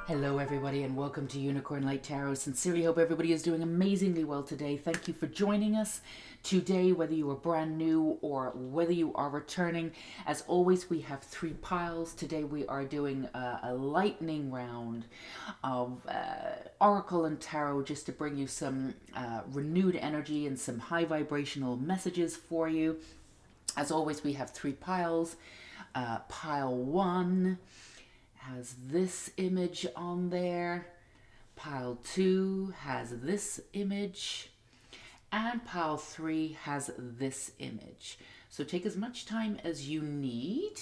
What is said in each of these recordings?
Hello everybody and welcome to Unicorn Light Tarot. Sincerely hope everybody is doing amazingly well today. Thank you for joining us today, whether you are brand new or whether you are returning. As always, we have three piles. Today we are doing a lightning round of Oracle and Tarot, just to bring you some renewed energy and some high vibrational messages for you. As always, we have three piles. Pile 1 has this image on there. Pile 2 has this image. And pile 3 has this image. So take as much time as you need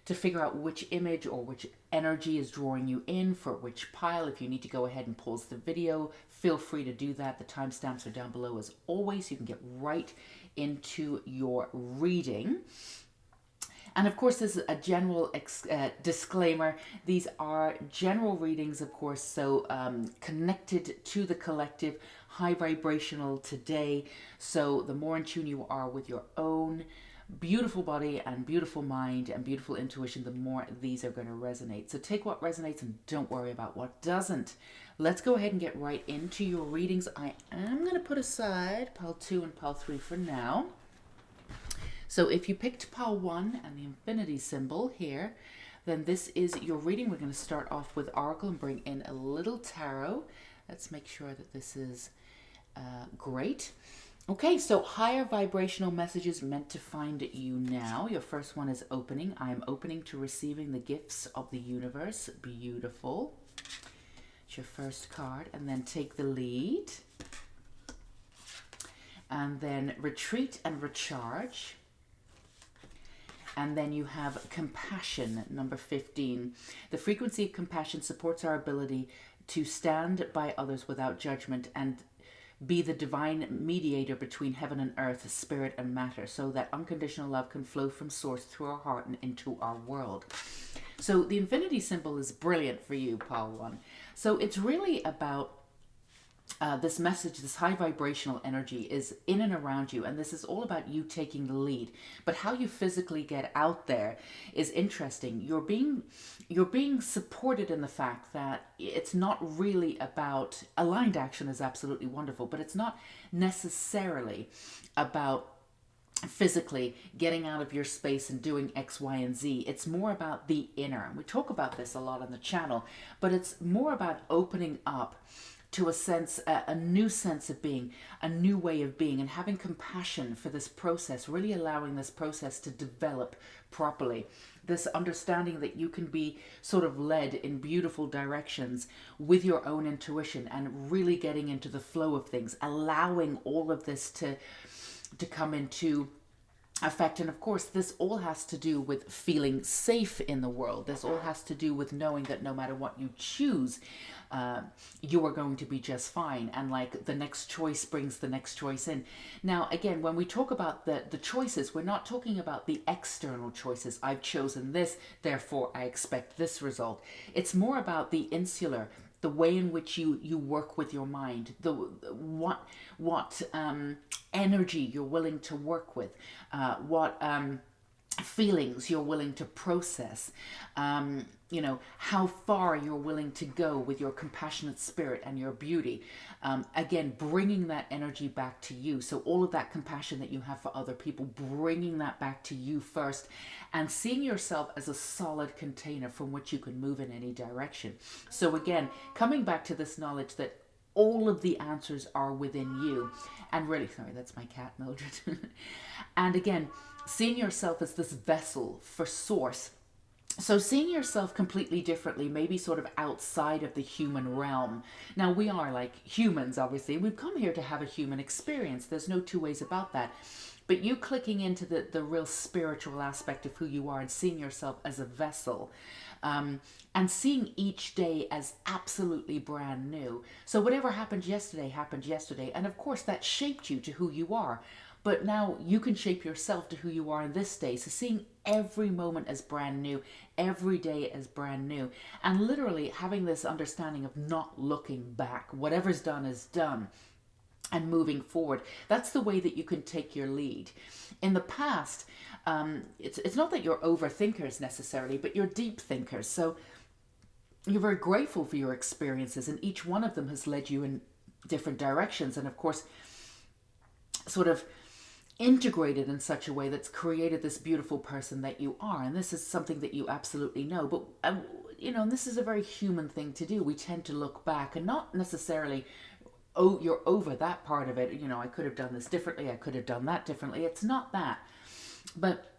to figure out which image or which energy is drawing you in for which pile. If you need to go ahead and pause the video, feel free to do that. The timestamps are down below as always. You can get right into your reading. And of course, this is a general disclaimer. These are general readings, of course, so connected to the collective, high vibrational today. So the more in tune you are with your own beautiful body and beautiful mind and beautiful intuition, the more these are going to resonate. So take what resonates and don't worry about what doesn't. Let's go ahead and get right into your readings. I am going to put aside pile 2 and pile 3 for now. So if you picked pile 1 and the infinity symbol here, then this is your reading. We're going to start off with Oracle and bring in a little tarot. Let's make sure that this is great. Okay, so higher vibrational messages meant to find you now. Your first one is opening. I am opening to receiving the gifts of the universe. Beautiful. It's your first card. And then take the lead. And then retreat and recharge. And then you have compassion, number 15. The frequency of compassion supports our ability to stand by others without judgment and be the divine mediator between heaven and earth, spirit and matter, so that unconditional love can flow from source through our heart and into our world. So the infinity symbol is brilliant for you, pile 1. So it's really about this message, this high vibrational energy is in and around you, and this is all about you taking the lead. But how you physically get out there is interesting. You're being supported in the fact that it's not really about aligned action is absolutely wonderful, but it's not necessarily about physically getting out of your space and doing X, Y, and Z. It's more about the inner. We talk about this a lot on the channel, but it's more about opening up to a sense, a new sense of being, a new way of being, and having compassion for this process, really allowing this process to develop properly. This understanding that you can be sort of led in beautiful directions with your own intuition and really getting into the flow of things, allowing all of this to come into effect. And of course, this all has to do with feeling safe in the world. This all has to do with knowing that no matter what you choose, you are going to be just fine. And like the next choice brings the next choice in. Now, again, when we talk about the choices, we're not talking about the external choices. I've chosen this, therefore I expect this result. It's more about the insular, the way in which you work with your mind, what energy you're willing to work with, what feelings you're willing to process, you know, how far you're willing to go with your compassionate spirit and your beauty. Again, bringing that energy back to you. So all of that compassion that you have for other people, bringing that back to you first, and seeing yourself as a solid container from which you can move in any direction. So again, coming back to this knowledge that all of the answers are within you. And really, sorry, that's my cat, Mildred. And again, seeing yourself as this vessel for source. So seeing yourself completely differently, maybe sort of outside of the human realm. Now, we are like humans, obviously. We've come here to have a human experience. There's no two ways about that. But you clicking into the real spiritual aspect of who you are and seeing yourself as a vessel, and seeing each day as absolutely brand new. So whatever happened yesterday, and of course that shaped you to who you are. But now you can shape yourself to who you are in this day. So seeing every moment as brand new, every day as brand new, and literally having this understanding of not looking back. Whatever's done is done. And moving forward. That's the way that you can take your lead. In the past, it's not that you're overthinkers necessarily, but you're deep thinkers. So you're very grateful for your experiences, and each one of them has led you in different directions, and of course sort of integrated in such a way that's created this beautiful person that you are. And this is something that you absolutely know. But and this is a very human thing to do. We tend to look back and not necessarily, oh, you're over that part of it, I could have done this differently, I could have done that differently. It's not that. But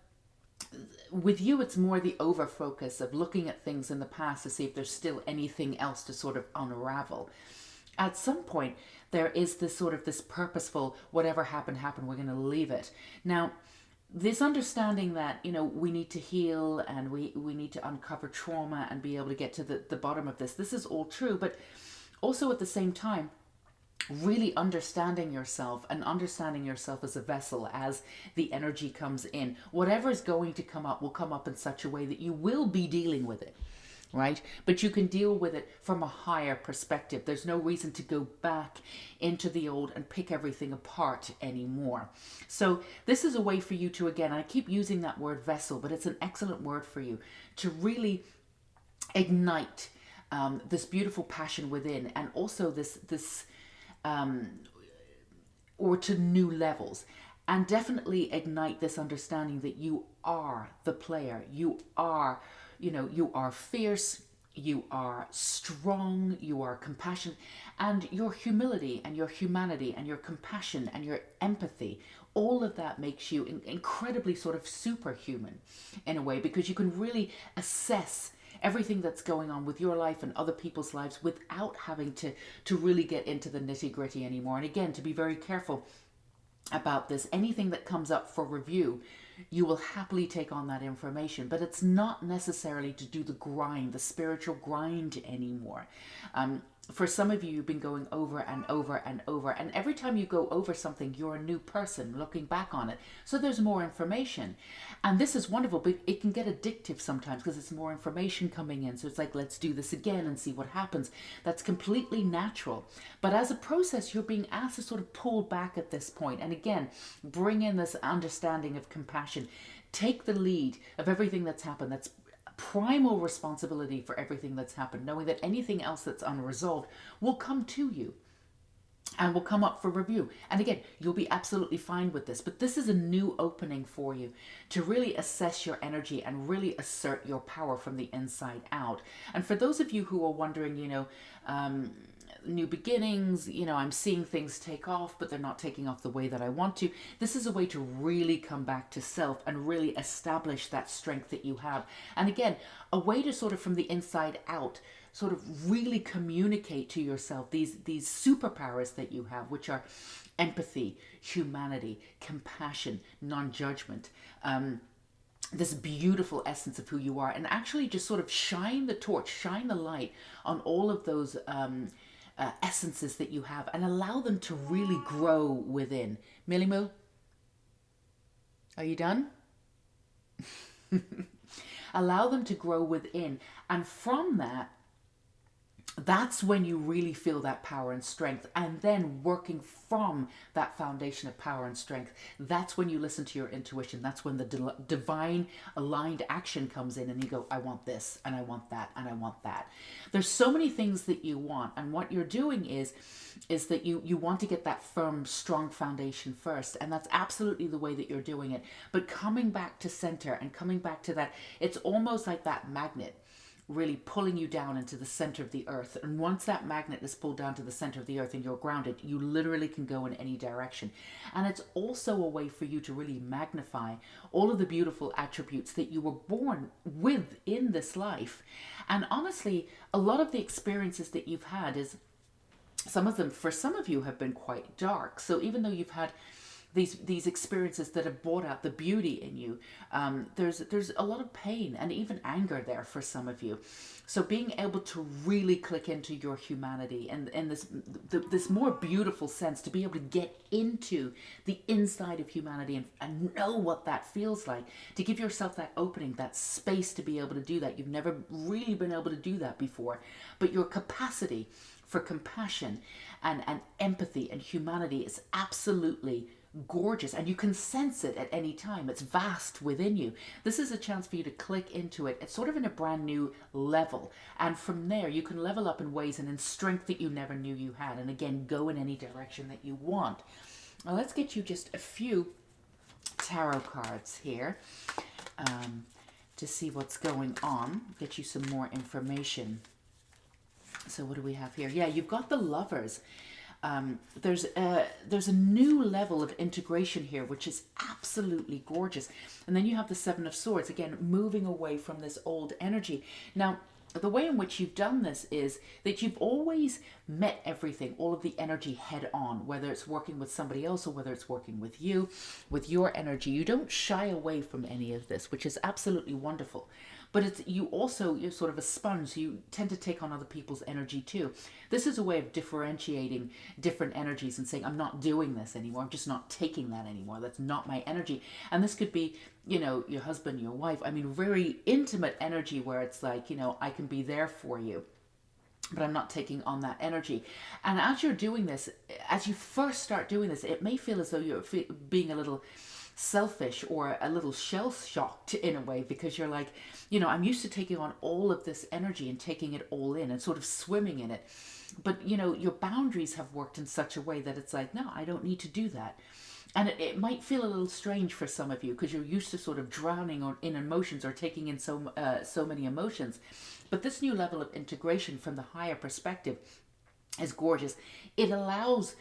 with you, it's more the over focus of looking at things in the past to see if there's still anything else to sort of unravel. At some point, there is this purposeful, whatever happened, we're going to leave it. Now, this understanding that, we need to heal, and we need to uncover trauma and be able to get to the bottom of this. This is all true, but also at the same time, really understanding yourself and understanding yourself as a vessel, as the energy comes in. Whatever is going to come up will come up in such a way that you will be dealing with it. Right? But you can deal with it from a higher perspective. There's no reason to go back into the old and pick everything apart anymore. So this is a way for you to, again, I keep using that word vessel, but it's an excellent word for you to really ignite this beautiful passion within, and also this or to new levels. And definitely ignite this understanding that you are the player. You are fierce, you are strong, you are compassionate, and your humility and your humanity and your compassion and your empathy, all of that makes you incredibly sort of superhuman in a way, because you can really assess everything that's going on with your life and other people's lives without having to really get into the nitty-gritty anymore. And again, to be very careful about this, anything that comes up for review, you will happily take on that information, but it's not necessarily to do the grind, the spiritual grind anymore. For some of you, you've been going over and over and over, and every time you go over something, you're a new person looking back on it. So there's more information, and this is wonderful, but it can get addictive sometimes because it's more information coming in. So it's like, let's do this again and see what happens. That's completely natural. But as a process, you're being asked to sort of pull back at this point, and again, bring in this understanding of compassion. Take the lead of everything that's happened. That's primal responsibility for everything that's happened, knowing that anything else that's unresolved will come to you and will come up for review. And again, you'll be absolutely fine with this, but this is a new opening for you to really assess your energy and really assert your power from the inside out. And for those of you who are wondering, new beginnings, I'm seeing things take off, but they're not taking off the way that I want to. This is a way to really come back to self and really establish that strength that you have. And again, a way to sort of from the inside out, sort of really communicate to yourself these superpowers that you have, which are empathy, humanity, compassion, non-judgment, this beautiful essence of who you are, and actually just sort of shine the torch, shine the light on all of those essences that you have, and allow them to really grow within. Millie Moo, are you done? Allow them to grow within, and from that, that's when you really feel that power and strength. And then working from that foundation of power and strength, that's when you listen to your intuition. That's when the divine aligned action comes in, and you go, I want this, and I want that, and I want that. There's so many things that you want, and what you're doing is that you want to get that firm, strong foundation first, and that's absolutely the way that you're doing it. But coming back to center and coming back to that, it's almost like that magnet really pulling you down into the center of the earth. And once that magnet is pulled down to the center of the earth and you're grounded, you literally can go in any direction. And it's also a way for you to really magnify all of the beautiful attributes that you were born with in this life. And honestly, a lot of the experiences that you've had is, some of them, for some of you, have been quite dark. So even though you've had these experiences that have brought out the beauty in you, there's a lot of pain and even anger there for some of you. So being able to really click into your humanity and this more beautiful sense, to be able to get into the inside of humanity and know what that feels like, to give yourself that opening, that space to be able to do that. You've never really been able to do that before, but your capacity for compassion and empathy and humanity is absolutely gorgeous, and you can sense it at any time. It's vast within you. This is a chance for you to click into it. It's sort of in a brand new level, and from there you can level up in ways and in strength that you never knew you had, and again, go in any direction that you want. Now let's get you just a few tarot cards here to see what's going on, get you some more information. So what do we have here? Yeah, you've got the Lovers. There's a new level of integration here, which is absolutely gorgeous. And then you have the Seven of Swords, again, moving away from this old energy. Now, the way in which you've done this is that you've always met everything, all of the energy head on, whether it's working with somebody else or whether it's working with you, with your energy. You don't shy away from any of this, which is absolutely wonderful. But you're sort of a sponge. So you tend to take on other people's energy too. This is a way of differentiating different energies and saying, I'm not doing this anymore. I'm just not taking that anymore. That's not my energy. And this could be, your husband, your wife. I mean, very intimate energy where it's like, I can be there for you, but I'm not taking on that energy. And as you're doing this, as you first start doing this, it may feel as though you're being a little selfish or a little shell shocked in a way, because you're like, I'm used to taking on all of this energy and taking it all in and sort of swimming in it. But, your boundaries have worked in such a way that it's like, no, I don't need to do that. And it might feel a little strange for some of you because you're used to sort of drowning in emotions or taking in so many emotions. But this new level of integration from the higher perspective is gorgeous. It allows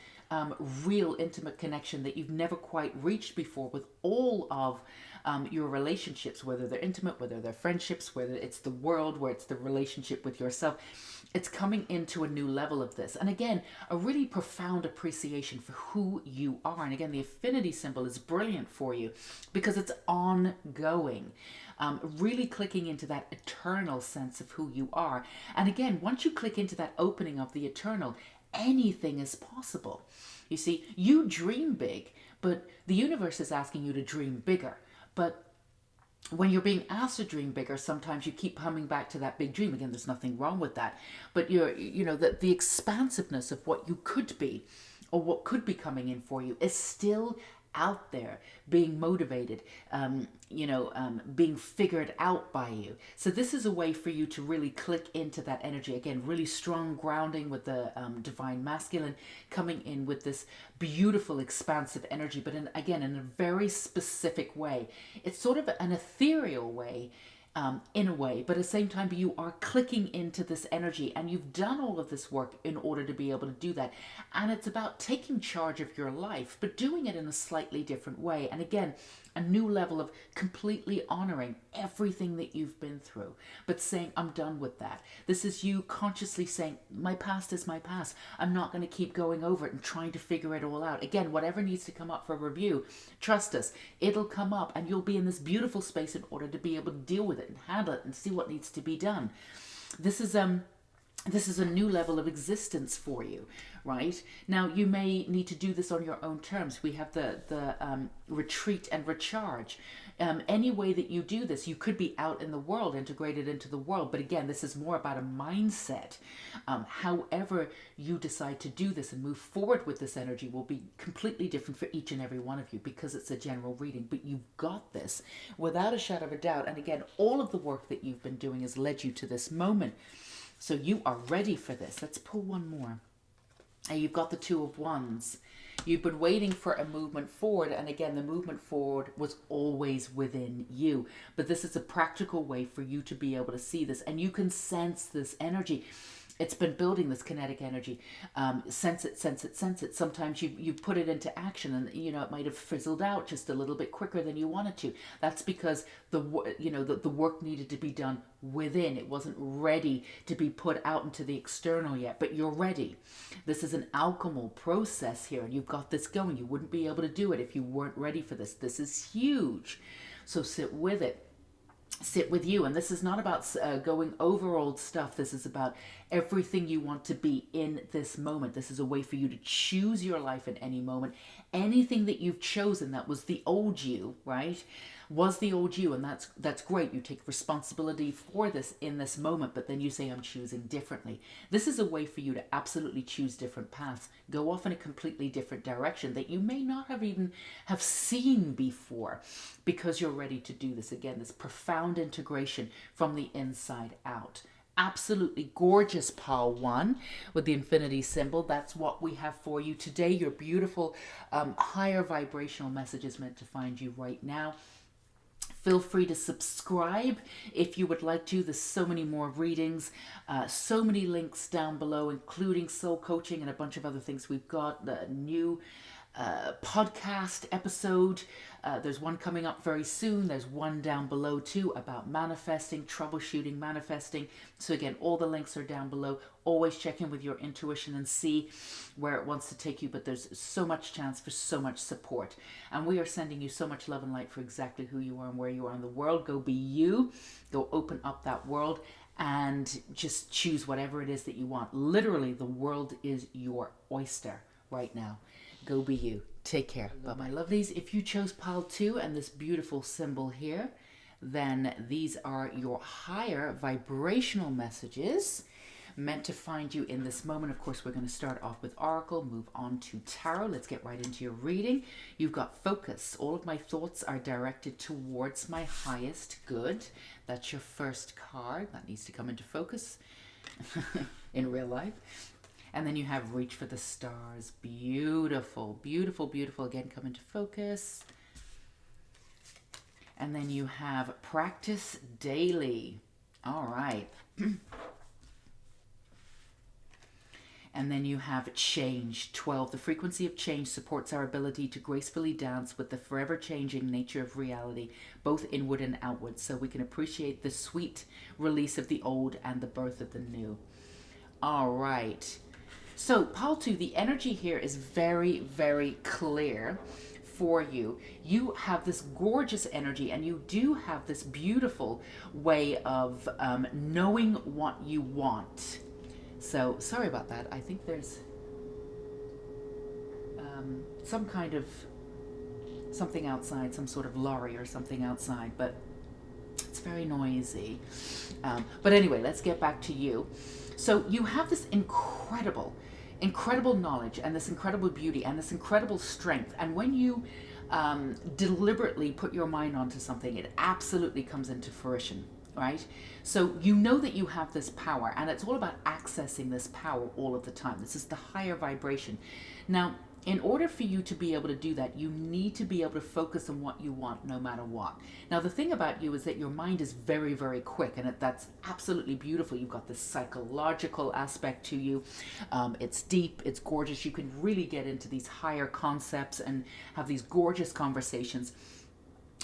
real intimate connection that you've never quite reached before with all of your relationships, whether they're intimate, whether they're friendships, whether it's the world, where it's the relationship with yourself. It's coming into a new level of this. And again, a really profound appreciation for who you are. And again, the affinity symbol is brilliant for you because it's ongoing. Really clicking into that eternal sense of who you are. And again, once you click into that opening of the eternal, anything is possible. You see, you dream big, but the universe is asking you to dream bigger. But when you're being asked to dream bigger, sometimes you keep coming back to that big dream. Again, there's nothing wrong with that. But the expansiveness of what you could be or what could be coming in for you is still out there, being motivated, being figured out by you. So this is a way for you to really click into that energy. Again, really strong grounding with the divine masculine, coming in with this beautiful expansive energy, but in a very specific way. It's sort of an ethereal way, in a way, but at the same time you are clicking into this energy, and you've done all of this work in order to be able to do that. And it's about taking charge of your life, but doing it in a slightly different way. And again, a new level of completely honoring everything that you've been through, but saying, I'm done with that. This is you consciously saying, my past is my past. I'm not going to keep going over it and trying to figure it all out. Again, whatever needs to come up for review, trust us, it'll come up, and you'll be in this beautiful space in order to be able to deal with it and handle it and see what needs to be done. This is a new level of existence for you, right? Now, you may need to do this on your own terms. We have the retreat and recharge. Any way that you do this, you could be out in the world, integrated into the world. But again, this is more about a mindset. However you decide to do this and move forward with this energy will be completely different for each and every one of you, because it's a general reading. But you've got this without a shadow of a doubt. And again, all of the work that you've been doing has led you to this moment. So you are ready for this. Let's pull one more. And you've got the Two of Wands. You've been waiting for a movement forward. And again, the movement forward was always within you. But this is a practical way for you to be able to see this. And you can sense this energy. It's been building, this kinetic energy. Sense it, sense it, sense it. Sometimes you put it into action, and it might have fizzled out just a little bit quicker than you wanted to. That's because the work needed to be done within. It wasn't ready to be put out into the external yet, but you're ready. This is an alchemical process here, and you've got this going. You wouldn't be able to do it if you weren't ready for this. This is huge. So sit with it. Sit with you. And this is not about going over old stuff. This is about everything you want to be in this moment. This is a way for you to choose your life at any moment. Anything that you've chosen that was the old you, right? was the old you, and that's great. You take responsibility for this in this moment, but then you say, I'm choosing differently. This is a way for you to absolutely choose different paths, go off in a completely different direction that you may not have even have seen before, because you're ready to do this. Again, this profound integration from the inside out. Absolutely gorgeous pile 1 with the infinity symbol. That's what we have for you today. Your beautiful higher vibrational message is meant to find you right now. Feel free to subscribe if you would like to. There's so many more readings, so many links down below, including soul coaching and a bunch of other things. We've got the new podcast episode. There's one coming up very soon. There's one down below too about manifesting, troubleshooting, manifesting. So again, all the links are down below. Always check in with your intuition and see where it wants to take you. But there's so much chance for so much support. And we are sending you so much love and light for exactly who you are and where you are in the world. Go be you. Go open up that world and just choose whatever it is that you want. Literally, the world is your oyster right now. Go be you. Take care. Bye, my lovelies. If you chose pile 2 and this beautiful symbol here, then these are your higher vibrational messages meant to find you in this moment. Of course, we're going to start off with Oracle, move on to Tarot. Let's get right into your reading. You've got focus. All of my thoughts are directed towards my highest good. That's your first card. That needs to come into focus in real life. And then you have reach for the stars. Beautiful, beautiful, beautiful. Again, come into focus. And then you have practice daily. All right. And then you have change. 12. The frequency of change supports our ability to gracefully dance with the forever changing nature of reality, both inward and outward, so we can appreciate the sweet release of the old and the birth of the new. All right. So, pile 2, the energy here is very, very clear for you. You have this gorgeous energy, and you do have this beautiful way of knowing what you want. So, sorry about that. I think there's some kind of something outside, some sort of lorry or something outside, but it's very noisy. But anyway, let's get back to you. So you have this incredible knowledge and this incredible beauty and this incredible strength. And when you deliberately put your mind onto something, it absolutely comes into fruition, right? So you know that you have this power, and it's all about accessing this power all of the time. This is the higher vibration. Now, in order for you to be able to do that, you need to be able to focus on what you want no matter what. Now, the thing about you is that your mind is very, very quick, and that's absolutely beautiful. You've got this psychological aspect to you. It's deep, it's gorgeous. You can really get into these higher concepts and have these gorgeous conversations.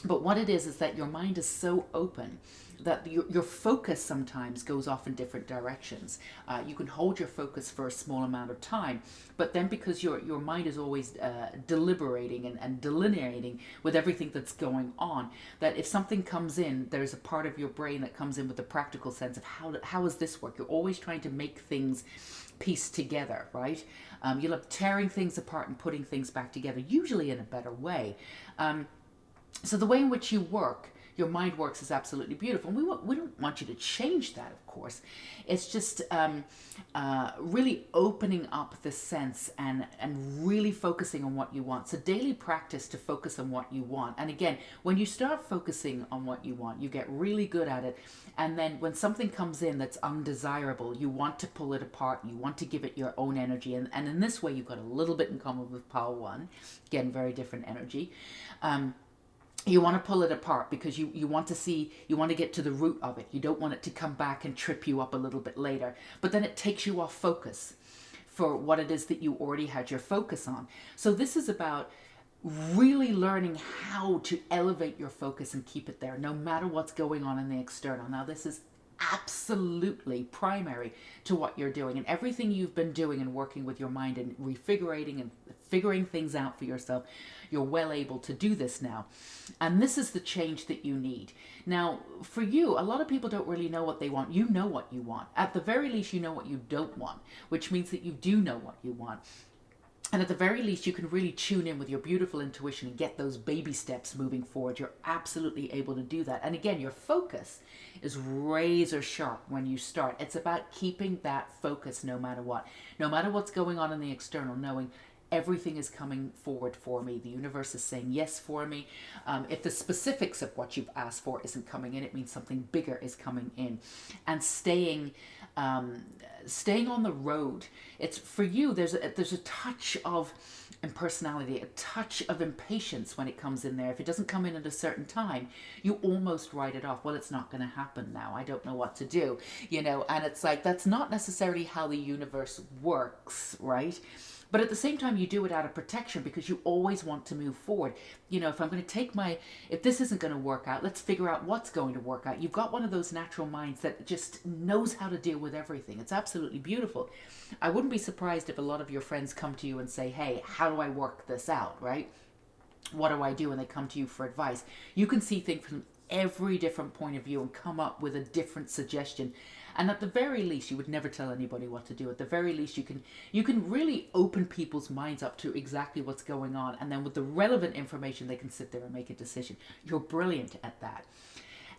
But what it is that your mind is so open that your focus sometimes goes off in different directions. You can hold your focus for a small amount of time, but then because your mind is always deliberating and delineating with everything that's going on, that if something comes in, there's a part of your brain that comes in with the practical sense of how does this work? You're always trying to make things piece together, right? You'll have tearing things apart and putting things back together, usually in a better way. So the way in which you work, your mind works, is absolutely beautiful. And we don't want you to change that, of course. It's just really opening up the sense and really focusing on what you want. So daily practice to focus on what you want. And again, when you start focusing on what you want, you get really good at it. And then when something comes in that's undesirable, you want to pull it apart. You want to give it your own energy. And in this way, you've got a little bit in common with pile 1. Again, very different energy. You want to pull it apart because you want to get to the root of it. You don't want it to come back and trip you up a little bit later. But then it takes you off focus for what it is that you already had your focus on. So this is about really learning how to elevate your focus and keep it there, no matter what's going on in the external. Now, this is absolutely primary to what you're doing, and everything you've been doing and working with your mind and refiguring and figuring things out for yourself, you're well able to do this now. And this is the change that you need. Now, for you, a lot of people don't really know what they want. You know what you want. At the very least, you know what you don't want, which means that you do know what you want. And at the very least, you can really tune in with your beautiful intuition and get those baby steps moving forward. You're absolutely able to do that. And again, your focus is razor sharp when you start. It's about keeping that focus no matter what. No matter what's going on in the external, knowing everything is coming forward for me. The universe is saying yes for me. If the specifics of what you've asked for isn't coming in, it means something bigger is coming in. And staying on the road. It's for you. There's a touch of impersonality, a touch of impatience when it comes in there. If it doesn't come in at a certain time, you almost write it off. Well, it's not going to happen now. I don't know what to do, And it's like that's not necessarily how the universe works, right? But at the same time, you do it out of protection because you always want to move forward. If I'm going to if this isn't going to work out, let's figure out what's going to work out. You've got one of those natural minds that just knows how to deal with everything. It's absolutely beautiful. I wouldn't be surprised if a lot of your friends come to you and say, hey, how do I work this out, right? What do I do? And they come to you for advice. You can see things from every different point of view and come up with a different suggestion. And at the very least, you would never tell anybody what to do. At the very least, you can really open people's minds up to exactly what's going on. And then with the relevant information, they can sit there and make a decision. You're brilliant at that.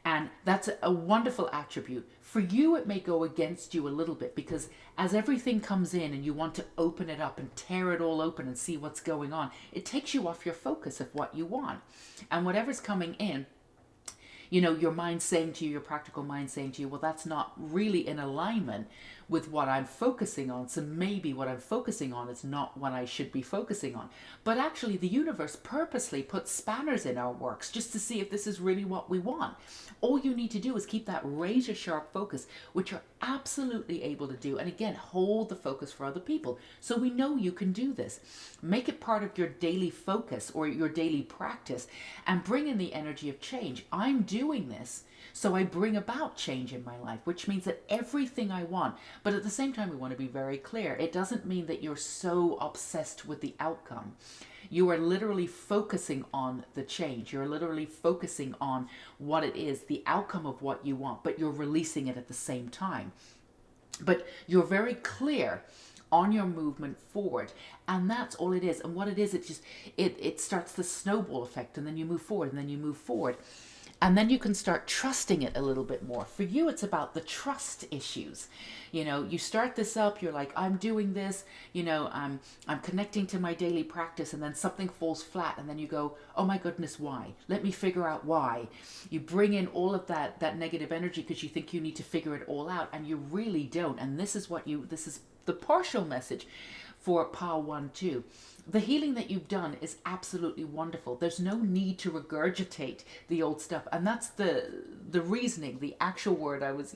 And that's a wonderful attribute. For you, it may go against you a little bit because as everything comes in and you want to open it up and tear it all open and see what's going on, it takes you off your focus of what you want. And whatever's coming in, your mind saying to you, your practical mind saying to you, well, that's not really in alignment with what I'm focusing on. So maybe what I'm focusing on is not what I should be focusing on. But actually, the universe purposely puts spanners in our works just to see if this is really what we want. All you need to do is keep that razor sharp focus, which you're absolutely able to do. And again, hold the focus for other people. So we know you can do this. Make it part of your daily focus or your daily practice and bring in the energy of change. I'm doing this, so I bring about change in my life, which means that everything I want, but at the same time, we want to be very clear. It doesn't mean that you're so obsessed with the outcome. You are literally focusing on the change. You're literally focusing on what it is, the outcome of what you want, but you're releasing it at the same time. But you're very clear on your movement forward, and that's all it is. And what it is, it starts the snowball effect, and then you move forward, and then you move forward. And then you can start trusting it a little bit more. For you, it's about the trust issues. You start this up, you're like, I'm doing this, I'm connecting to my daily practice, and then something falls flat, and then you go, oh my goodness, why? Let me figure out why. You bring in all of that negative energy because you think you need to figure it all out, and you really don't. And this is the partial message for Pile 1, 2. The healing that you've done is absolutely wonderful. There's no need to regurgitate the old stuff. And that's the reasoning, the actual word I was,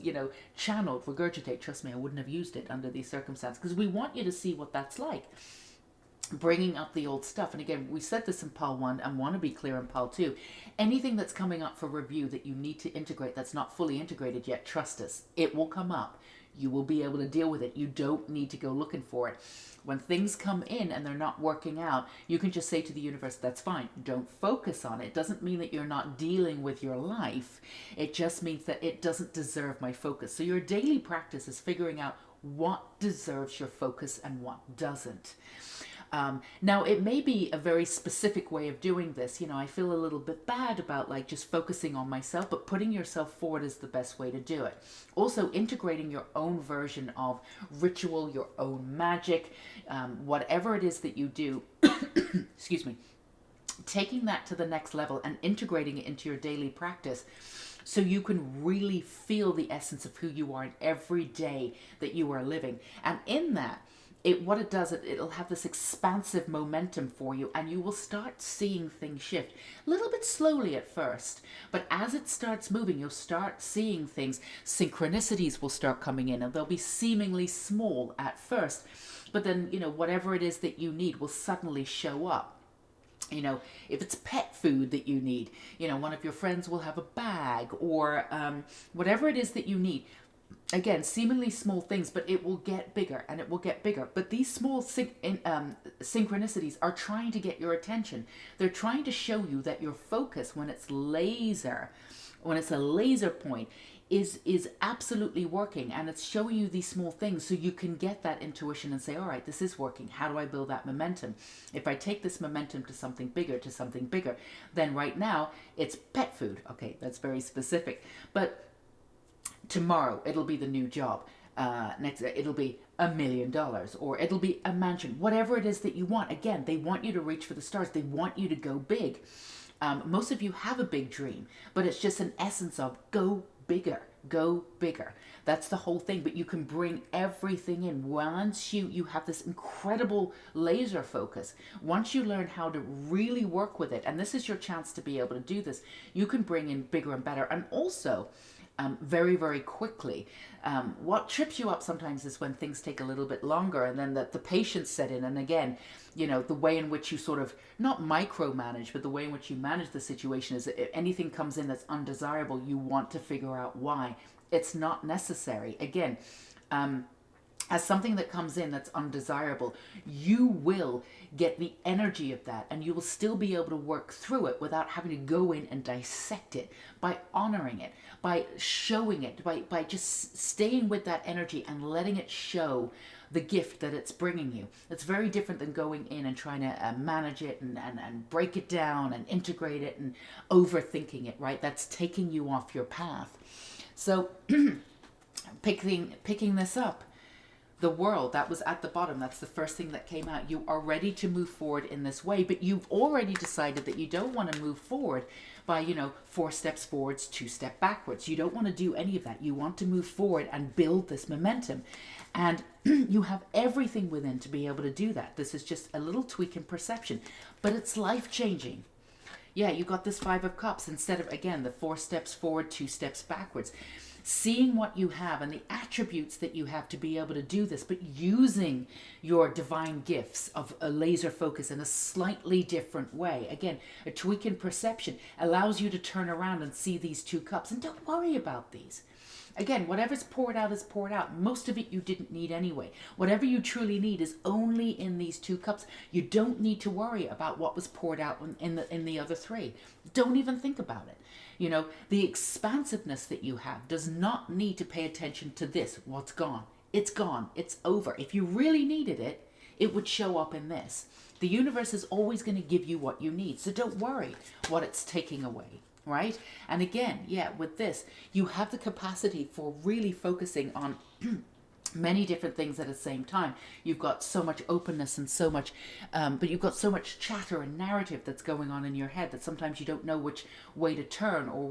channeled, regurgitate. Trust me, I wouldn't have used it under these circumstances because we want you to see what that's like. Bringing up the old stuff. And again, we said this in Pile 1 and want to be clear in Pile 2. Anything that's coming up for review that you need to integrate that's not fully integrated yet, trust us, it will come up. You will be able to deal with it. You don't need to go looking for it. When things come in and they're not working out, you can just say to the universe, that's fine. Don't focus on it. It doesn't mean that you're not dealing with your life. It just means that it doesn't deserve my focus. So your daily practice is figuring out what deserves your focus and what doesn't. Now, it may be a very specific way of doing this. I feel a little bit bad about just focusing on myself, but putting yourself forward is the best way to do it. Also, integrating your own version of ritual, your own magic, whatever it is that you do, excuse me, taking that to the next level and integrating it into your daily practice so you can really feel the essence of who you are in every day that you are living. And in that, it'll have this expansive momentum for you, and you will start seeing things shift a little bit slowly at first, but as it starts moving, you'll start seeing things. Synchronicities will start coming in, and they'll be seemingly small at first, but then whatever it is that you need will suddenly show up. If it's pet food that you need, one of your friends will have a bag, or whatever it is that you need. Again, seemingly small things, but it will get bigger and it will get bigger. But these small synchronicities are trying to get your attention. They're trying to show you that your focus, when it's a laser point, is absolutely working, and it's showing you these small things so you can get that intuition and say, all right, this is working. How do I build that momentum? If I take this momentum to something bigger, then right now it's pet food. Okay, that's very specific. But tomorrow it'll be the new job. Next it'll be $1 million, or it'll be a mansion, whatever it is that you want. Again, they want you to reach for the stars. They want you to go big. Most of you have a big dream, but it's just an essence of go bigger, go bigger. That's the whole thing. But you can bring everything in once you have this incredible laser focus. Once you learn how to really work with it, and this is your chance to be able to do this, you can bring in bigger and better. And also, very, very quickly. What trips you up sometimes is when things take a little bit longer, and then the patience set in. And again, the way in which you sort of, not micromanage, but the way in which you manage the situation is if anything comes in that's undesirable, you want to figure out why. It's not necessary. Again, as something that comes in that's undesirable, you will get the energy of that, and you will still be able to work through it without having to go in and dissect it, by honoring it, by showing it, by just staying with that energy and letting it show the gift that it's bringing you. It's very different than going in and trying to manage it and break it down and integrate it and overthinking it, right? That's taking you off your path. So picking this up, the world, that was at the bottom. That's the first thing that came out. You are ready to move forward in this way, but you've already decided that you don't want to move forward by, 4 steps forwards, 2 steps backwards. You don't want to do any of that. You want to move forward and build this momentum. And you have everything within to be able to do that. This is just a little tweak in perception, but it's life-changing. Yeah, you got this 5 of Cups instead of, again, the 4 steps forward, 2 steps backwards. Seeing what you have and the attributes that you have to be able to do this, but using your divine gifts of a laser focus in a slightly different way. Again, a tweak in perception allows you to turn around and see these 2 cups, and don't worry about these. Again, whatever's poured out is poured out. Most of it you didn't need anyway. Whatever you truly need is only in these 2 cups. You don't need to worry about what was poured out in the other 3. Don't even think about it. The expansiveness that you have does not need to pay attention to this. What's gone? It's gone. It's over. If you really needed it, it would show up in this. The universe is always going to give you what you need. So don't worry what it's taking away. Right? And again, with this, you have the capacity for really focusing on many different things at the same time. You've got so much openness and so much, but you've got so much chatter and narrative that's going on in your head that sometimes you don't know which way to turn, or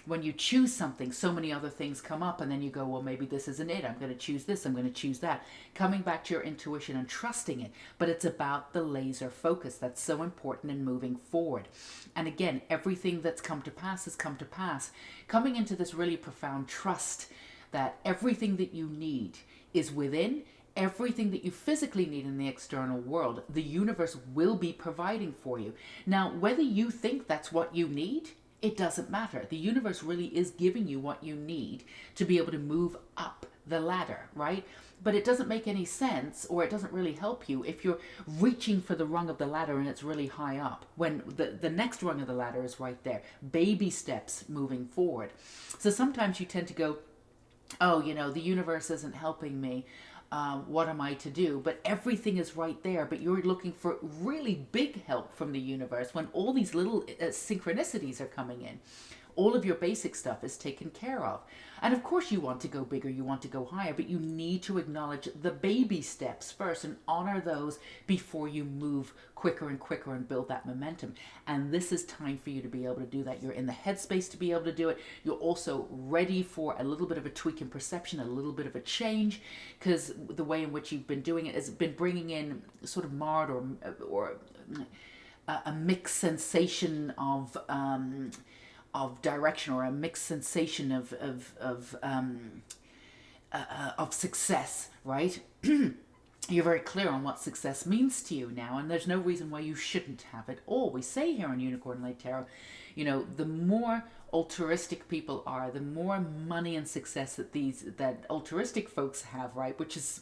when you choose something, so many other things come up, and then you go, well, maybe this isn't it. I'm going to choose this. I'm going to choose that. Coming back to your intuition and trusting it. But it's about the laser focus that's so important in moving forward. And again, everything that's come to pass has come to pass. Coming into this really profound trust that everything that you need is within. Everything that you physically need in the external world, the universe will be providing for you. Now, whether you think that's what you need, it doesn't matter. The universe really is giving you what you need to be able to move up the ladder, right? But it doesn't make any sense, or it doesn't really help you if you're reaching for the rung of the ladder and it's really high up, when the next rung of the ladder is right there. Baby steps moving forward. So sometimes you tend to go, oh, the universe isn't helping me. What am I to do? But everything is right there, but you're looking for really big help from the universe when all these little synchronicities are coming in. All of your basic stuff is taken care of. And of course you want to go bigger, you want to go higher, but you need to acknowledge the baby steps first and honor those before you move quicker and quicker and build that momentum. And this is time for you to be able to do that. You're in the headspace to be able to do it. You're also ready for a little bit of a tweak in perception, a little bit of a change, because the way in which you've been doing it has been bringing in sort of marred or a mixed sensation of direction, or a mixed sensation of success, right? You're very clear on what success means to you now, and there's no reason why you shouldn't have it all. We say here on Unicorn Light Tarot, the more altruistic people are, the more money and success that altruistic folks have, right? Which is,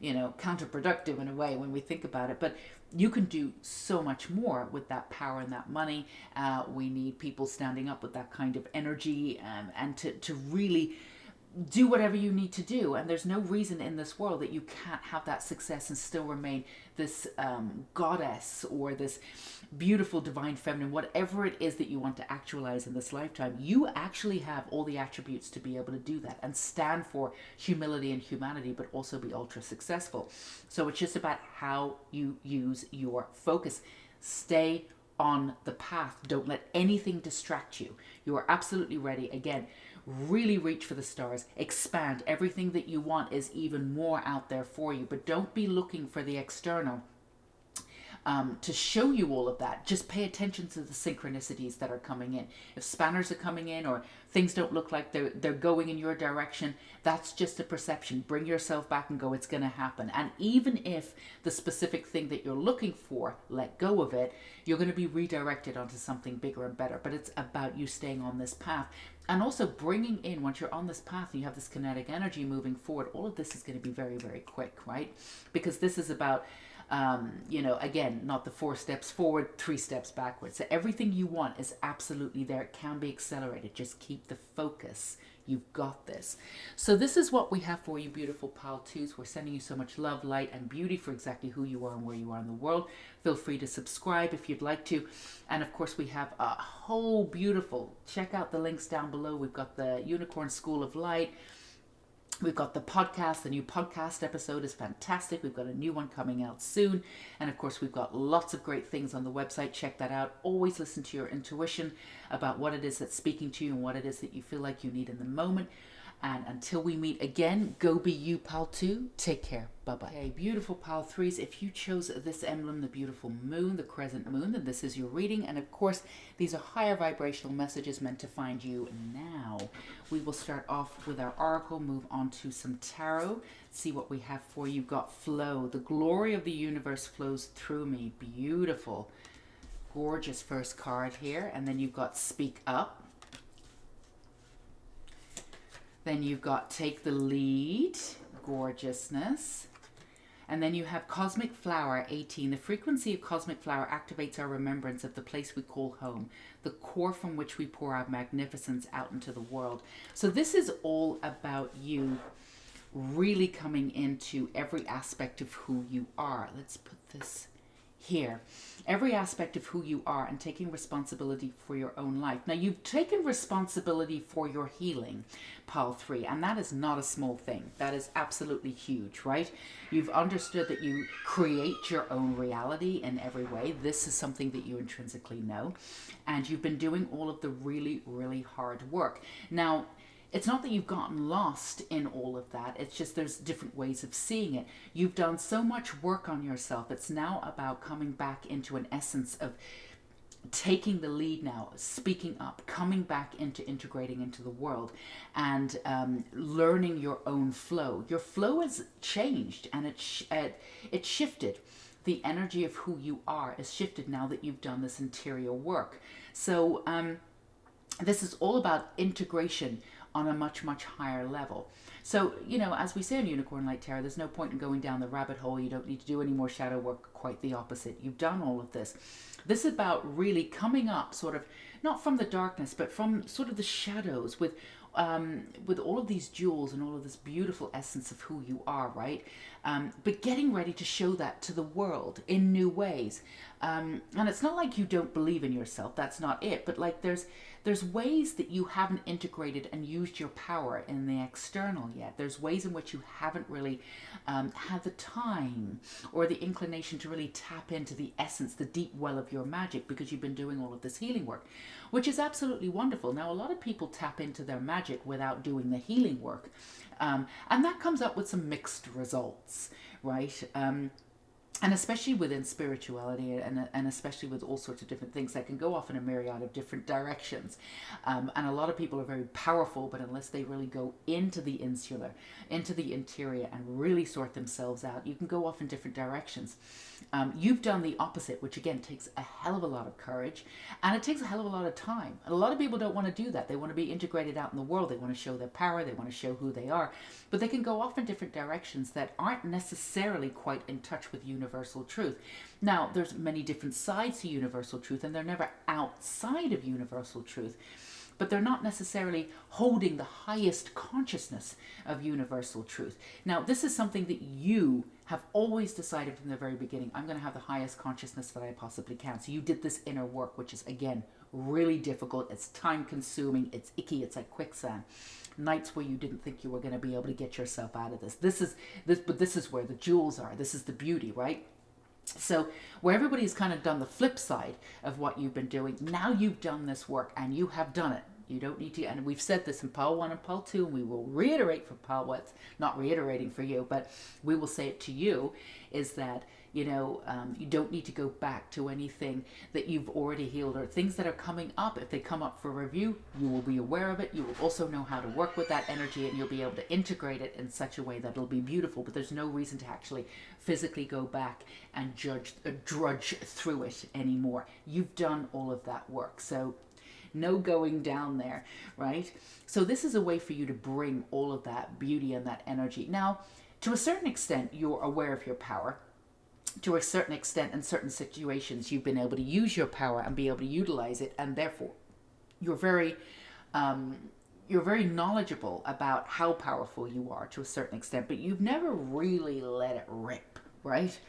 counterproductive in a way when we think about it. But you can do so much more with that power and that money. We need people standing up with that kind of energy, and to really do whatever you need to do. And there's no reason in this world that you can't have that success and still remain this goddess, or this beautiful divine feminine, whatever it is that you want to actualize in this lifetime. You actually have all the attributes to be able to do that and stand for humility and humanity, but also be ultra successful. So it's just about how you use your focus. Stay on the path. Don't let anything distract you. You are absolutely ready. Again, really reach for the stars, expand. Everything that you want is even more out there for you, but don't be looking for the external to show you all of that. Just pay attention to the synchronicities that are coming in. If spanners are coming in, or things don't look like they're going in your direction, that's just a perception. Bring yourself back and go, it's going to happen. And even if the specific thing that you're looking for, let go of it, you're going to be redirected onto something bigger and better. But it's about you staying on this path. And also bringing in, once you're on this path and you have this kinetic energy moving forward, all of this is going to be very, very quick, right? Because this is about, again, not the 4 steps forward, 3 steps backwards. So everything you want is absolutely there. It can be accelerated. Just keep the focus. You've got this. So this is what we have for you, beautiful Pile 2s. We're sending you so much love, light, and beauty for exactly who you are and where you are in the world. Feel free to subscribe if you'd like to. And of course, we have a whole beautiful, check out the links down below. We've got the Unicorn School of Light. We've got the podcast. The new podcast episode is fantastic. We've got a new one coming out soon. And of course, we've got lots of great things on the website. Check that out. Always listen to your intuition about what it is that's speaking to you and what it is that you feel like you need in the moment. And until we meet again, go be you, Pile 2. Take care. Bye-bye. Okay, beautiful Pile 3s. If you chose this emblem, the beautiful moon, the crescent moon, then this is your reading. And of course, these are higher vibrational messages meant to find you now. We will start off with our oracle, move on to some tarot, see what we have for you. You've got flow. The glory of the universe flows through me. Beautiful. Gorgeous first card here. And then you've got speak up. Then you've got take the lead, gorgeousness. And then you have Cosmic Flower 18. The frequency of Cosmic Flower activates our remembrance of the place we call home, the core from which we pour our magnificence out into the world. So this is all about you really coming into every aspect of who you are. Let's put this here. Every aspect of who you are and taking responsibility for your own life. Now, you've taken responsibility for your healing, Pile 3, and that is not a small thing. That is absolutely huge, right? You've understood that you create your own reality in every way. This is something that you intrinsically know, and you've been doing all of the really, really hard work. Now, it's not that you've gotten lost in all of that. It's just there's different ways of seeing it. You've done so much work on yourself. It's now about coming back into an essence of taking the lead now, speaking up, coming back into integrating into the world, and learning your own flow. Your flow has changed, and it shifted. The energy of who you are is shifted now that you've done this interior work. So this is all about integration on a much, much higher level. So, as we say in Unicorn Light Tarot, there's no point in going down the rabbit hole. You don't need to do any more shadow work. Quite the opposite. You've done all of this. This is about really coming up sort of, not from the darkness, but from sort of the shadows with all of these jewels and all of this beautiful essence of who you are, right? But getting ready to show that to the world in new ways. And it's not like you don't believe in yourself. That's not it. But like there's ways that you haven't integrated and used your power in the external yet. There's ways in which you haven't really had the time or the inclination to really tap into the essence, the deep well of your magic, because you've been doing all of this healing work, which is absolutely wonderful. Now, a lot of people tap into their magic without doing the healing work. And that comes up with some mixed results, right? And especially within spirituality, and especially with all sorts of different things that can go off in a myriad of different directions. And a lot of people are very powerful, but unless they really go into the insular, into the interior, and really sort themselves out, you can go off in different directions. You've done the opposite, which again takes a hell of a lot of courage, and it takes a hell of a lot of time. And a lot of people don't want to do that. They want to be integrated out in the world. They want to show their power. They want to show who they are. But they can go off in different directions that aren't necessarily quite in touch with universal truth. Now, there's many different sides to universal truth, and they're never outside of universal truth, but they're not necessarily holding the highest consciousness of universal truth. Now, this is something that you have always decided from the very beginning. I'm going to have the highest consciousness that I possibly can. So you did this inner work, which is, again, really difficult. It's time consuming. It's icky. It's like quicksand. Nights where you didn't think you were going to be able to get yourself out of this. But this is where the jewels are. This is the beauty, right? So where everybody's kind of done the flip side of what you've been doing, now you've done this work and you have done it. You don't need to, and we've said this in Pile 1 and Pile 2, and we will reiterate for Pile 1, not reiterating for you, but we will say it to you, is that, you don't need to go back to anything that you've already healed, or things that are coming up. If they come up for review, you will be aware of it. You will also know how to work with that energy, and you'll be able to integrate it in such a way that it'll be beautiful, but there's no reason to actually physically go back and drudge through it anymore. You've done all of that work. So no going down there, right? So this is a way for you to bring all of that beauty and that energy. Now, to a certain extent, you're aware of your power. To a certain extent, in certain situations, you've been able to use your power and be able to utilize it, and therefore, you're very knowledgeable about how powerful you are to a certain extent, but you've never really let it rip, right?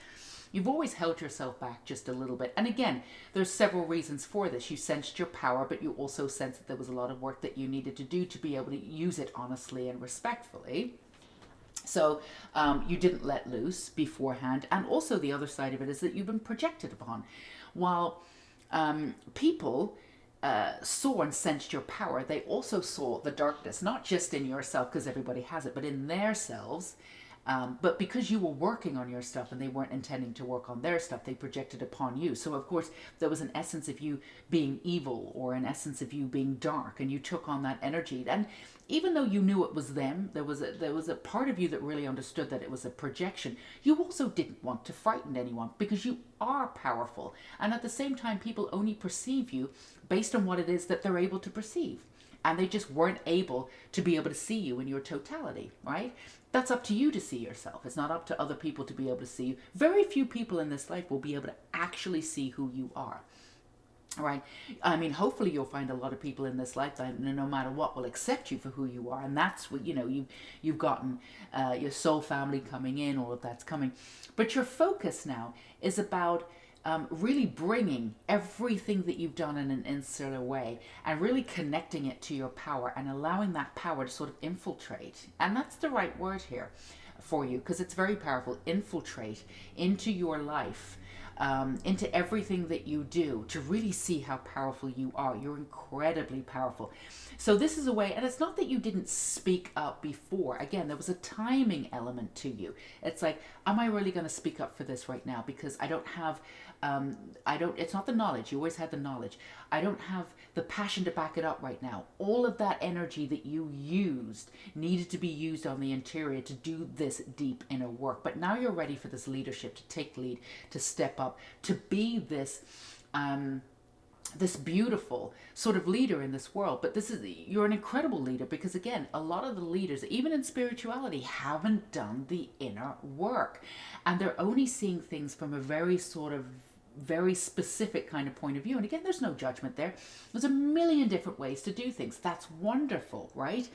You've always held yourself back just a little bit. And again, there's several reasons for this. You sensed your power, but you also sensed that there was a lot of work that you needed to do to be able to use it honestly and respectfully. So you didn't let loose beforehand. And also the other side of it is that you've been projected upon. While people saw and sensed your power, they also saw the darkness, not just in yourself, because everybody has it, but in their selves. But because you were working on your stuff and they weren't intending to work on their stuff, they projected upon you. So, of course, there was an essence of you being evil, or an essence of you being dark, and you took on that energy. And even though you knew it was them, there was a part of you that really understood that it was a projection. You also didn't want to frighten anyone, because you are powerful. And at the same time, people only perceive you based on what it is that they're able to perceive. And they just weren't able to be able to see you in your totality, right? That's up to you to see yourself. It's not up to other people to be able to see you. Very few people in this life will be able to actually see who you are, right? I mean, hopefully you'll find a lot of people in this lifetime, no matter what, will accept you for who you are. And that's what, you've gotten your soul family coming in, all of that's coming. But your focus now is about really bringing everything that you've done in an insular way and really connecting it to your power and allowing that power to sort of infiltrate. And that's the right word here for you, because it's very powerful. Infiltrate into your life, into everything that you do, to really see how powerful you are. You're incredibly powerful. So this is a way, and it's not that you didn't speak up before. Again, there was a timing element to you. It's like, am I really going to speak up for this right now? Because I don't have, it's not the knowledge. You always had the knowledge. I don't have the passion to back it up right now. All of that energy that you used needed to be used on the interior to do this deep inner work. But now you're ready for this leadership, to take lead, to step up, to be this, this beautiful sort of leader in this world. But you're an incredible leader, because again, a lot of the leaders, even in spirituality, haven't done the inner work, and they're only seeing things from a very specific kind of point of view. And again, there's no judgment there. There's a million different ways to do things. That's wonderful, right?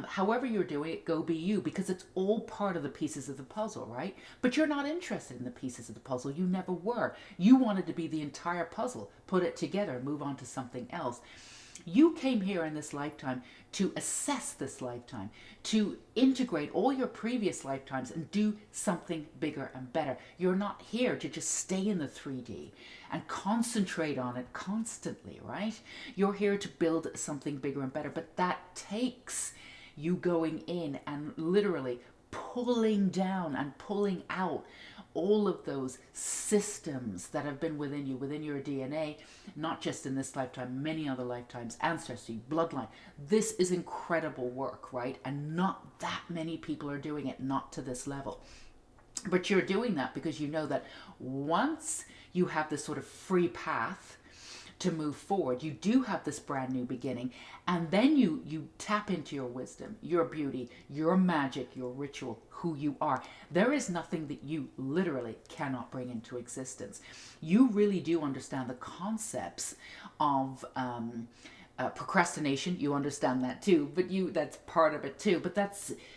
However you're doing it, go be you, because it's all part of the pieces of the puzzle, right? But you're not interested in the pieces of the puzzle. You never were. You wanted to be the entire puzzle, put it together, move on to something else. You came here in this lifetime to assess this lifetime, to integrate all your previous lifetimes and do something bigger and better. You're not here to just stay in the 3D and concentrate on it constantly, right? You're here to build something bigger and better, but that takes you going in and literally pulling down and pulling out all of those systems that have been within you, within your DNA, not just in this lifetime, many other lifetimes, ancestry, bloodline. This is incredible work, right? And not that many people are doing it, not to this level. But you're doing that because you know that once you have this sort of free path to move forward, you do have this brand new beginning, and then you tap into your wisdom, your beauty, your magic, your ritual, who you are. There is nothing that you literally cannot bring into existence. You really do understand the concepts of procrastination. You understand that too, but that's part of it too. But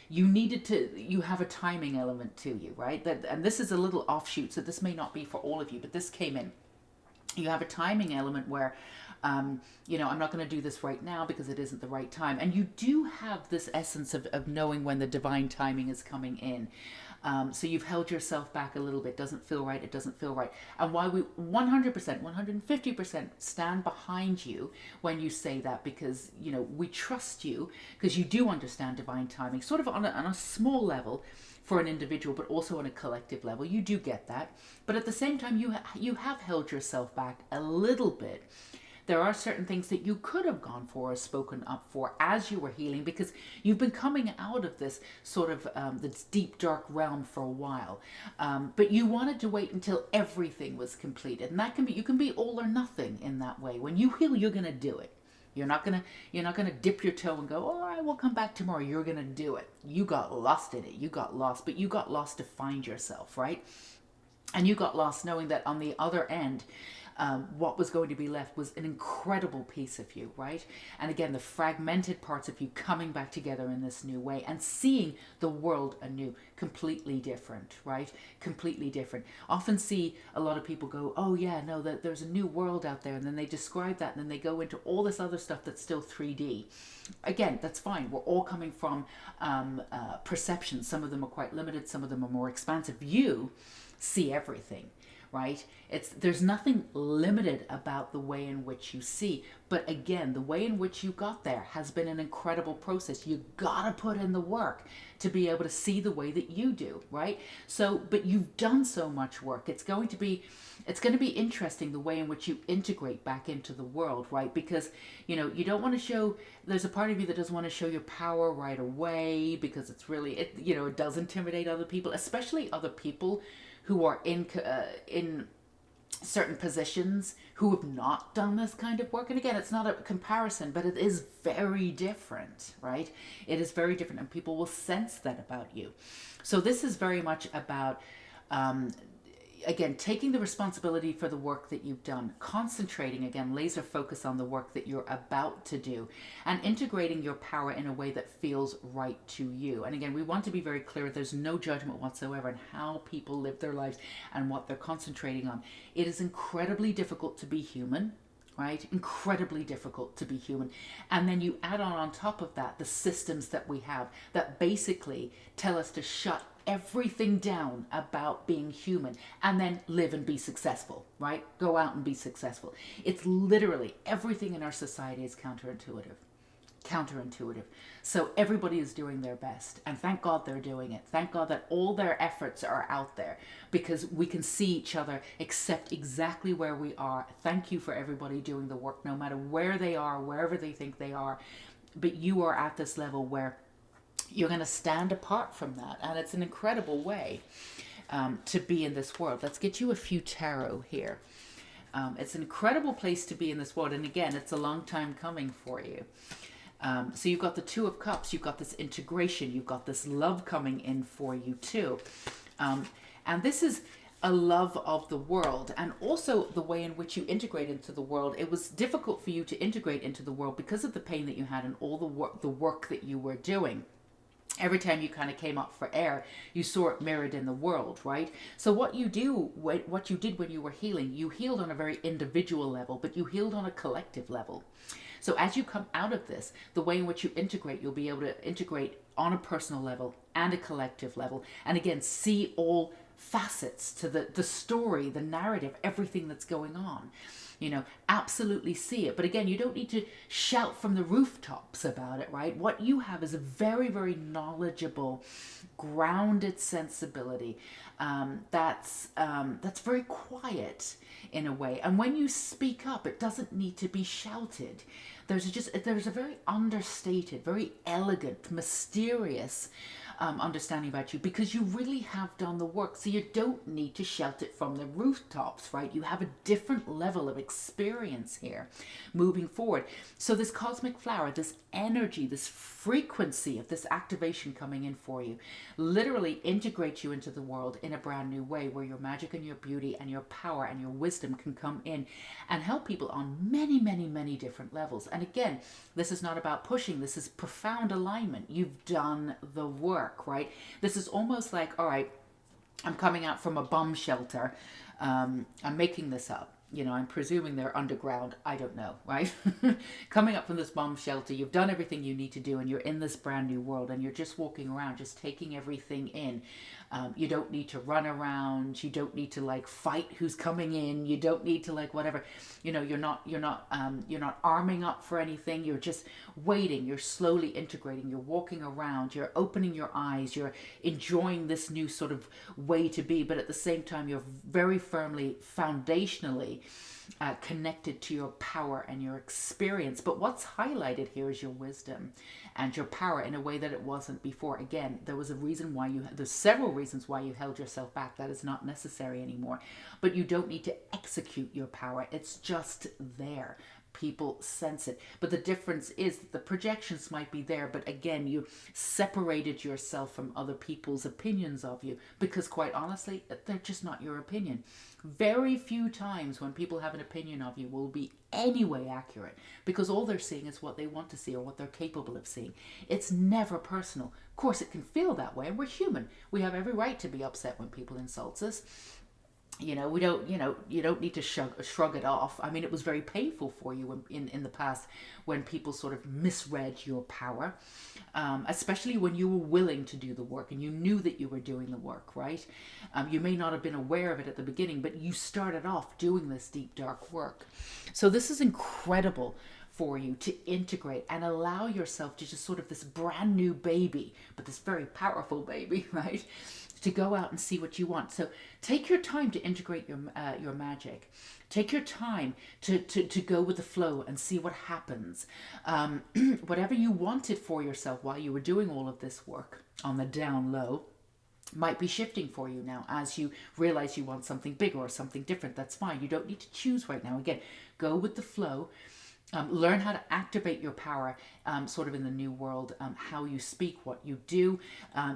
you have a timing element to you, right? And this is a little offshoot, so this may not be for all of you, but this came in. You have a timing element where, I'm not going to do this right now because it isn't the right time. And you do have this essence of knowing when the divine timing is coming in. So you've held yourself back a little bit. Doesn't feel right. It doesn't feel right. And why we 100%, 150% stand behind you when you say that, because, we trust you because you do understand divine timing, sort of on a small level for an individual, but also on a collective level. You do get that. But at the same time, you have held yourself back a little bit. There are certain things that you could have gone for or spoken up for as you were healing, because you've been coming out of this sort of this deep, dark realm for a while. But you wanted to wait until everything was completed. And you can be all or nothing in that way. When you heal, you're going to do it. You're not gonna dip your toe and go, all right, we'll come back tomorrow. You're gonna do it. You got lost in it. You got lost, but you got lost to find yourself, right? And you got lost knowing that on the other end, what was going to be left was an incredible piece of you, right? And again, the fragmented parts of you coming back together in this new way and seeing the world anew, completely different, right? Completely different. Often see a lot of people go, oh yeah, no, there's a new world out there. And then they describe that, and then they go into all this other stuff that's still 3D. Again, that's fine. We're all coming from perception. Some of them are quite limited. Some of them are more expansive. You see everything. Right? There's nothing limited about the way in which you see. But again, the way in which you got there has been an incredible process. You gotta put in the work to be able to see the way that you do, right? So, but you've done so much work. It's going to be interesting the way in which you integrate back into the world, right? Because, you don't want to show, there's a part of you that doesn't want to show your power right away, because it does intimidate other people, especially other people who are in certain positions who have not done this kind of work. And again, it's not a comparison, but it is very different, right? It is very different, and people will sense that about you. So this is very much about, again, taking the responsibility for the work that you've done, concentrating, again, laser focus on the work that you're about to do, and integrating your power in a way that feels right to you. And again, we want to be very clear, there's no judgment whatsoever in how people live their lives and what they're concentrating on. It is incredibly difficult to be human, right? Incredibly difficult to be human. And then you add on top of that, the systems that we have that basically tell us to shut everything down about being human and then live and be successful, right? Go out and be successful. It's literally everything in our society is counterintuitive. So everybody is doing their best, and thank God they're doing it. Thank God that all their efforts are out there, because we can see each other, accept exactly where we are. Thank you for everybody doing the work, no matter where they are, wherever they think they are. But you are at this level where you're going to stand apart from that, and it's an incredible way to be in this world. Let's get you a few tarot here. It's an incredible place to be in this world, and again, it's a long time coming for you. So you've got the Two of Cups, you've got this integration, you've got this love coming in for you too. And this is a love of the world, and also the way in which you integrate into the world. It was difficult for you to integrate into the world because of the pain that you had and all the work that you were doing. Every time you kind of came up for air, you saw it mirrored in the world, right? So what you did when you were healing, you healed on a very individual level, but you healed on a collective level. So as you come out of this, the way in which you integrate, you'll be able to integrate on a personal level and a collective level. And again, see all facets to the story, the narrative, everything that's going on. Absolutely see it. But again, you don't need to shout from the rooftops about it, right? What you have is a very, very knowledgeable, grounded sensibility that's very quiet in a way. And when you speak up, it doesn't need to be shouted. There's a very understated, very elegant, mysterious understanding about you, because you really have done the work. So you don't need to shout it from the rooftops, right? You have a different level of experience here moving forward. So this cosmic flower, this energy, this frequency of this activation coming in for you literally integrates you into the world in a brand new way, where your magic and your beauty and your power and your wisdom can come in and help people on many, many, many different levels. And again, this is not about pushing. This is profound alignment. You've done the work, right? This is almost like, all right, I'm coming out from a bomb shelter. I'm making this up. I'm presuming they're underground. I don't know, right? Coming up from this bomb shelter, you've done everything you need to do, and you're in this brand new world, and you're just walking around, just taking everything in. You don't need to run around. You don't need to fight who's coming in. You don't need to whatever. You're not arming up for anything. You're just waiting. You're slowly integrating. You're walking around. You're opening your eyes. You're enjoying this new sort of way to be, but at the same time, you're very firmly, foundationally connected to your power and your experience. But what's highlighted here is your wisdom and your power in a way that it wasn't before. Again, there's several reasons why you held yourself back. That is not necessary anymore. But you don't need to execute your power. It's just there. People sense it. But the difference is that the projections might be there, but again, you separated yourself from other people's opinions of you, because quite honestly, they're just not your opinion. Very few times when people have an opinion of you will be anyway accurate, because all they're seeing is what they want to see or what they're capable of seeing. It's never personal. Of course, it can feel that way, and we're human. We have every right to be upset when people insult us. We don't, you don't need to shrug it off. I mean, it was very painful for you in the past when people sort of misread your power, especially when you were willing to do the work and you knew that you were doing the work, right? You may not have been aware of it at the beginning, but you started off doing this deep, dark work. So this is incredible for you to integrate and allow yourself to just sort of this brand new baby, but this very powerful baby, right? To go out and see what you want. So take your time to integrate your magic. Take your time to go with the flow and see what happens. Whatever you wanted for yourself while you were doing all of this work on the down low might be shifting for you now as you realize you want something bigger or something different. That's fine. You don't need to choose right now. Again, go with the flow. Learn how to activate your power sort of in the new world, how you speak, what you do.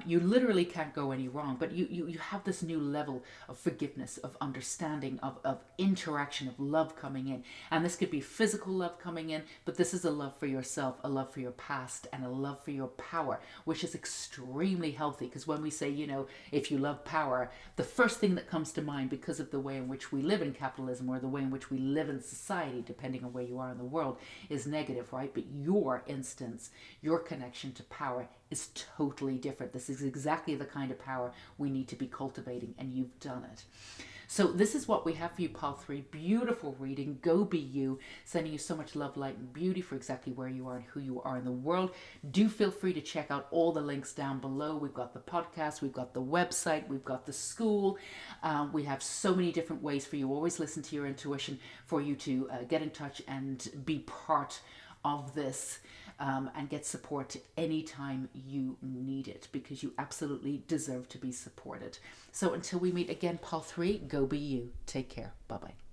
You literally can't go any wrong, but you have this new level of forgiveness, of understanding, of interaction, of love coming in. And this could be physical love coming in, but this is a love for yourself, a love for your past, and a love for your power, which is extremely healthy. Because when we say, if you love power, the first thing that comes to mind, because of the way in which we live in capitalism or the way in which we live in society, depending on where you are in the world, is negative, right? But your instance, your connection to power is totally different. This is exactly the kind of power we need to be cultivating, and you've done it. So this is what we have for you, Pile 3. Beautiful reading. Go be you. Sending you so much love, light, and beauty for exactly where you are and who you are in the world. Do feel free to check out all the links down below. We've got the podcast, we've got the website, we've got the school. We have so many different ways for you. Always listen to your intuition for you to get in touch and be part of this and get support anytime you need it, because you absolutely deserve to be supported. So until we meet again, Pile 3, go be you. Take care. Bye-bye.